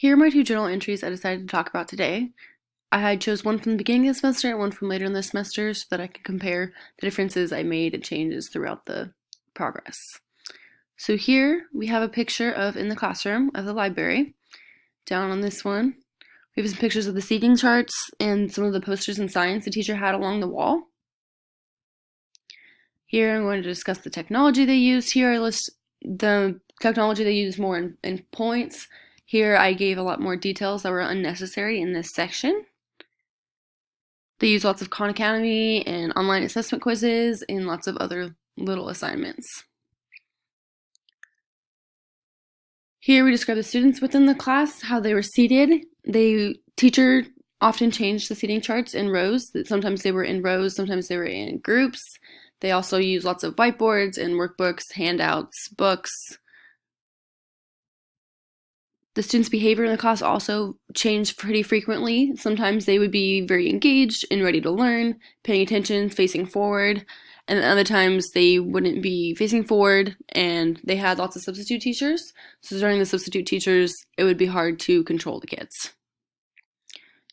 Here are my two journal entries I decided to talk about today. I chose one from the beginning of the semester and one from later in the semester so that I could compare the differences I made and changes throughout the progress. So here we have a picture of in the classroom of the library. Down on this one, we have some pictures of the seating charts and some of the posters and signs the teacher had along the wall. Here I'm going to discuss the technology they used. Here I list the technology they use more in points. Here I gave a lot more details that were unnecessary in this section. They use lots of Khan Academy and online assessment quizzes and lots of other little assignments. Here we describe the students within the class, how they were seated. The teacher often changed the seating charts in rows. Sometimes they were in rows, sometimes they were in groups. They also use lots of whiteboards and workbooks, handouts, books. The students' behavior in the class also changed pretty frequently. Sometimes they would be very engaged and ready to learn, paying attention, facing forward, and other times they wouldn't be facing forward, and they had lots of substitute teachers. So during the substitute teachers, it would be hard to control the kids.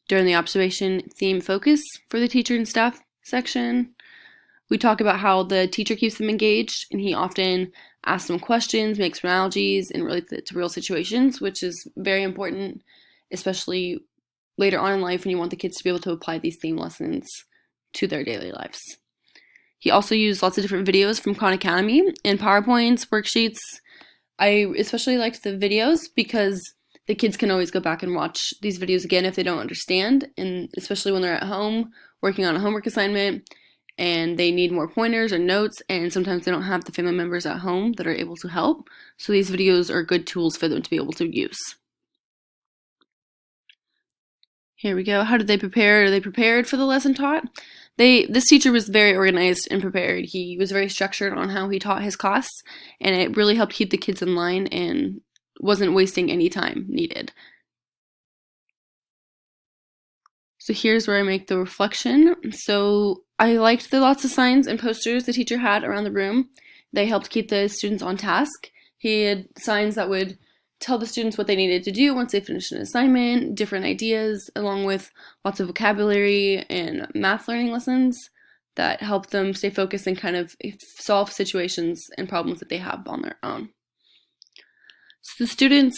During the observation theme focus for the teacher and staff section, we talk about how the teacher keeps them engaged, and he often asks them questions, makes analogies, and relates it to real situations, which is very important, especially later on in life when you want the kids to be able to apply these theme lessons to their daily lives. He also used lots of different videos from Khan Academy and PowerPoints, worksheets. I especially liked the videos because the kids can always go back and watch these videos again if they don't understand, and especially when they're at home working on a homework assignment and they need more pointers or notes, and sometimes they don't have the family members at home that are able to help. So these videos are good tools for them to be able to use. Here we go. How did they prepare? Are they prepared for the lesson taught? This teacher was very organized and prepared. He was very structured on how he taught his class, and it really helped keep the kids in line and wasn't wasting any time needed. So here's where I make the reflection. So I liked the lots of signs and posters the teacher had around the room. They helped keep the students on task. He had signs that would tell the students what they needed to do once they finished an assignment, different ideas, along with lots of vocabulary and math learning lessons that help them stay focused and kind of solve situations and problems that they have on their own. So the students,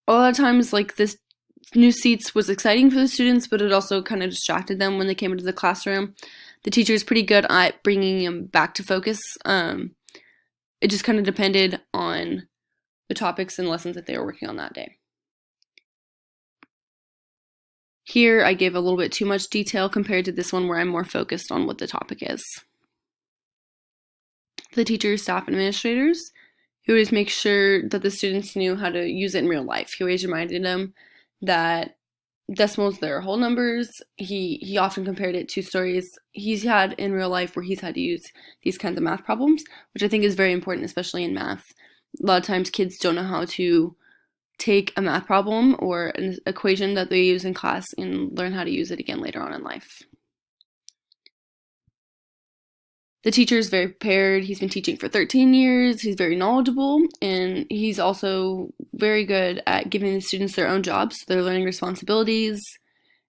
a lot of times, like, this new seats was exciting for the students, but it also kind of distracted them when they came into the classroom. The teacher is pretty good at bringing them back to focus. It just kind of depended on the topics and lessons that they were working on that day. Here I gave a little bit too much detail compared to this one where I'm more focused on what the topic is. The teachers, staff, and administrators, he always makes sure that the students knew how to use it in real life. He always reminded them that decimals, they're whole numbers. He often compared it to stories he's had in real life where he's had to use these kinds of math problems, which I think is very important, especially in math. A lot of times kids don't know how to take a math problem or an equation that they use in class and learn how to use it again later on in life. The teacher is very prepared. He's been teaching for 13 years. He's very knowledgeable, and he's also very good at giving the students their own jobs. So they're learning responsibilities,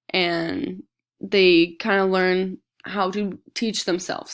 and they kind of learn how to teach themselves.